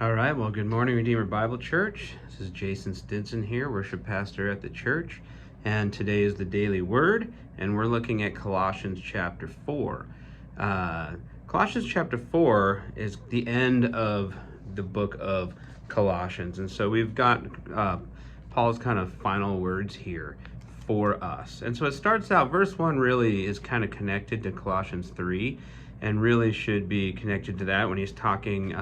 All right, well, good morning, Redeemer Bible Church. This is Jason Stinson here, worship pastor at the church. And today is the daily word, and we're looking at Colossians chapter 4. Colossians chapter 4 is the end of the book of Colossians. And so we've got Paul's kind of final words here for us. And so it starts out, verse 1 really is kind of connected to Colossians 3 and really should be connected to that when he's talking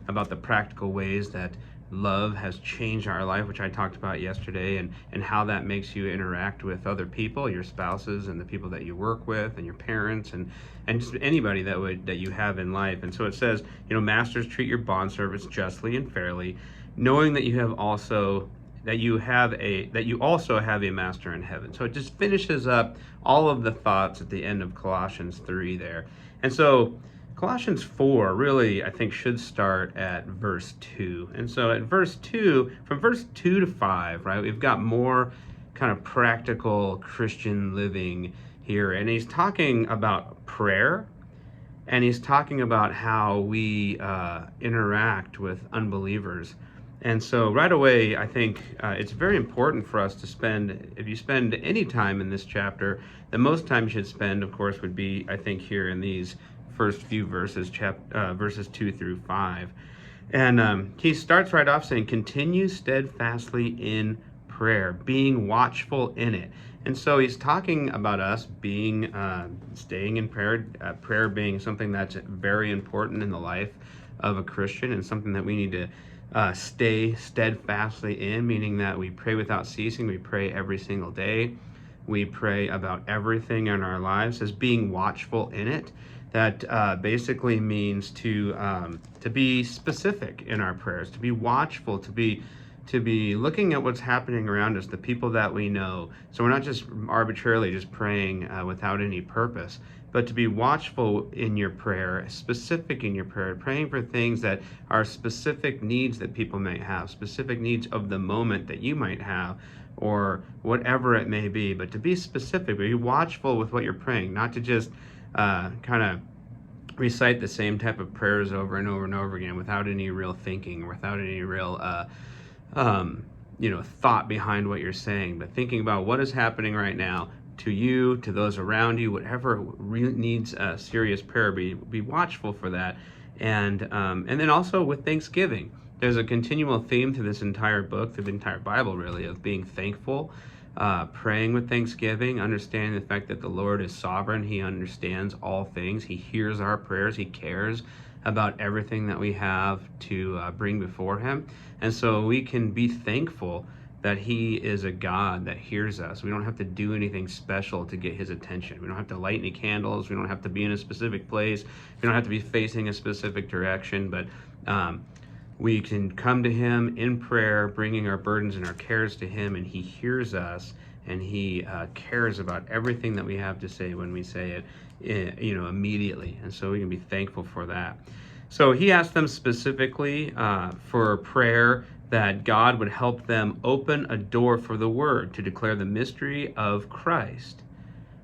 about the practical ways that love has changed our life, which I talked about yesterday, and how that makes you interact with other people, your spouses and the people that you work with and your parents and just anybody that you have in life. And so it says, masters, treat your bondservants justly and fairly, knowing that you also have a master in heaven. So it just finishes up all of the thoughts at the end of Colossians 3 there. And so Colossians 4 really, I think, should start at verse 2. And so at verse 2, from verse 2 to 5, right, we've got more kind of practical Christian living here. And he's talking about prayer, and he's talking about how we interact with unbelievers. And so right away, I think it's very important for us to spend, if you spend any time in this chapter, the most time you should spend, of course, would be, I think, here in these first few verses, verses 2 through 5. And he starts right off saying, continue steadfastly in prayer, being watchful in it. And so he's talking about us being, staying in prayer, prayer being something that's very important in the life of a Christian and something that we need to stay steadfastly in, meaning that we pray without ceasing. We pray every single day. We pray about everything in our lives as being watchful in it. That basically means to be specific in our prayers, to be watchful, to be looking at what's happening around us, the people that we know. So we're not just arbitrarily just praying without any purpose, but to be watchful in your prayer, specific in your prayer, praying for things that are specific needs that people may have, specific needs of the moment that you might have, or whatever it may be. But to be specific, be watchful with what you're praying, not to just kind of recite the same type of prayers over and over and over again without any real thinking, without any real thought behind what you're saying, but thinking about what is happening right now to you, to those around you, whatever needs serious prayer. Be watchful for that, and then also with thanksgiving. There's a continual theme to this entire book, through the entire Bible, really, of being thankful, praying with thanksgiving, understanding the fact that the Lord is sovereign. He understands all things. He hears our prayers. He cares about everything that we have to bring before him. And so we can be thankful that he is a God that hears us. We don't have to do anything special to get his attention. We don't have to light any candles. We don't have to be in a specific place. We don't have to be facing a specific direction, but we can come to him in prayer, bringing our burdens and our cares to him, and he hears us, and he cares about everything that we have to say when we say it, immediately. And so we can be thankful for that. So he asked them specifically for prayer that God would help them open a door for the word to declare the mystery of Christ,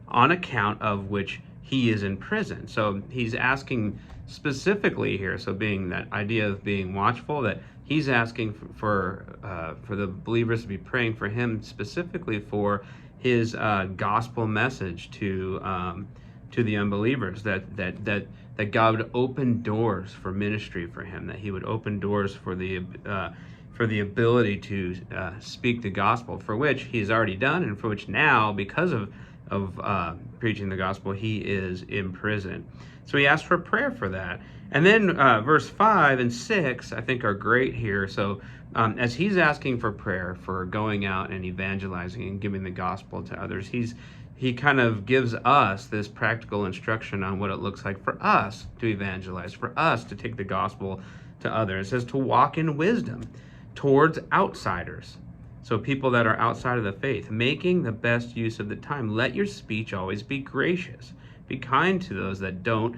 on account of which he is in prison. So he's asking specifically here, so being that idea of being watchful, that he's asking for the believers to be praying for him specifically for his gospel message to the unbelievers, that God would open doors for ministry for him, that he would open doors for the ability to speak the gospel, for which he's already done, and for which now, because of preaching the gospel, he is in prison. So he asked for prayer for that. And then verse 5 and 6, I think, are great here. So as he's asking for prayer for going out and evangelizing and giving the gospel to others, he kind of gives us this practical instruction on what it looks like for us to evangelize, for us to take the gospel to others. It says to walk in wisdom towards outsiders. So people that are outside of the faith, making the best use of the time. Let your speech always be gracious. Be kind to those that don't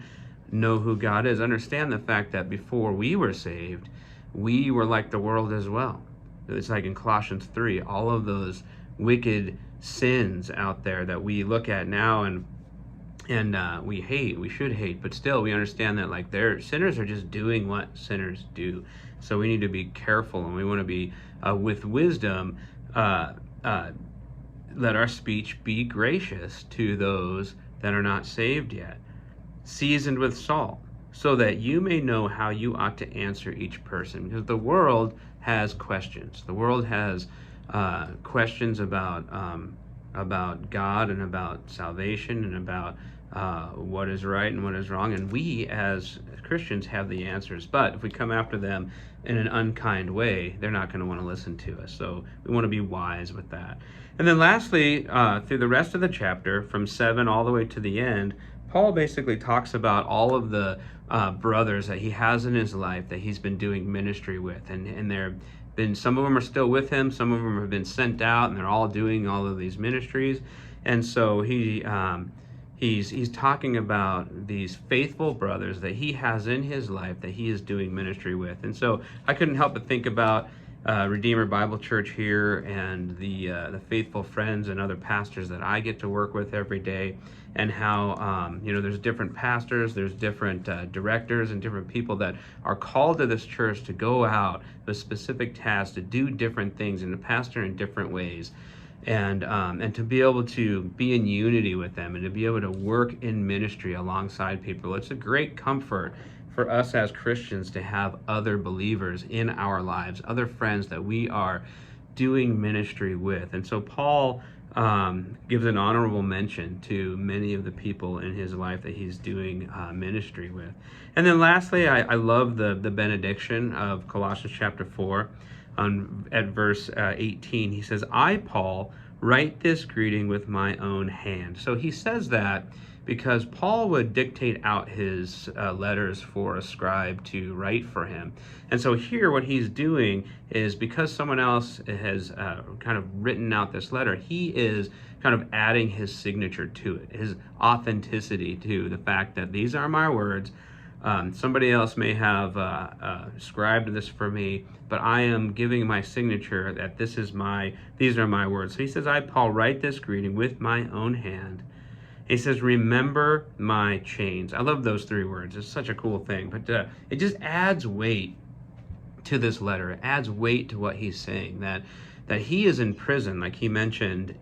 know who God is. Understand the fact that before we were saved, we were like the world as well. It's like in Colossians 3, all of those wicked sins out there that we look at now, and And we should hate, but still we understand that like sinners are just doing what sinners do. So we need to be careful, and we want to be with wisdom. Uh, uh, Let our speech be gracious to those that are not saved yet, seasoned with salt, so that you may know how you ought to answer each person. Because the world has questions. The world has questions about God and about salvation and about what is right and what is wrong. And we as Christians have the answers. But if we come after them in an unkind way, they're not going to want to listen to us. So we want to be wise with that. And then lastly, through the rest of the chapter, from 7 all the way to the end, Paul basically talks about all of the brothers that he has in his life that he's been doing ministry with, and some of them are still with him, some of them have been sent out, and they're all doing all of these ministries. And so he's talking about these faithful brothers that he has in his life that he is doing ministry with. And so I couldn't help but think about Redeemer Bible Church here and the faithful friends and other pastors that I get to work with every day, and how there's different pastors, there's different directors and different people that are called to this church to go out with specific tasks, to do different things and to pastor in different ways, and to be able to be in unity with them and to be able to work in ministry alongside people. It's a great comfort for us as Christians to have other believers in our lives, other friends that we are doing ministry with. And so Paul gives an honorable mention to many of the people in his life that he's doing ministry with. And then lastly, I love the benediction of Colossians chapter 4 at verse 18. He says, "I, Paul, write this greeting with my own hand." So he says that because Paul would dictate out his letters for a scribe to write for him. And so here what he's doing is, because someone else has kind of written out this letter, he is kind of adding his signature to it, his authenticity to the fact that these are my words. Somebody else may have scribed this for me, but I am giving my signature that these are my words. So he says, "I, Paul, write this greeting with my own hand." He says, "Remember my chains." I love those 3 words. It's such a cool thing. But it just adds weight to this letter. It adds weight to what he's saying, that he is in prison, like he mentioned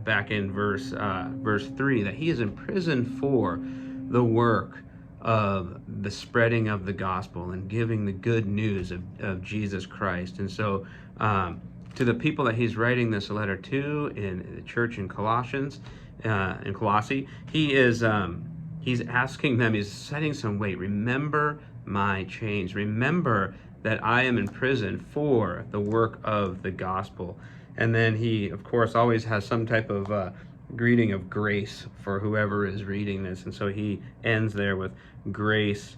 back in verse 3, that he is in prison for the work of the spreading of the gospel and giving the good news of Jesus Christ. And so to the people that he's writing this letter to in the church in Colossians, in Colossae, he's asking them, he's setting some weight. Remember my chains. Remember that I am in prison for the work of the gospel. And then he, of course, always has some type of greeting of grace for whoever is reading this. And so he ends there with, "Grace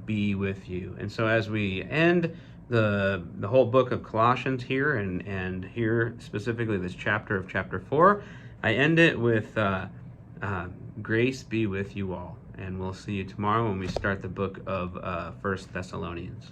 be with you." And so as we end the whole book of Colossians here, and here specifically this chapter of chapter 4, I end it with grace be with you all. And we'll see you tomorrow when we start the book of 1 Thessalonians.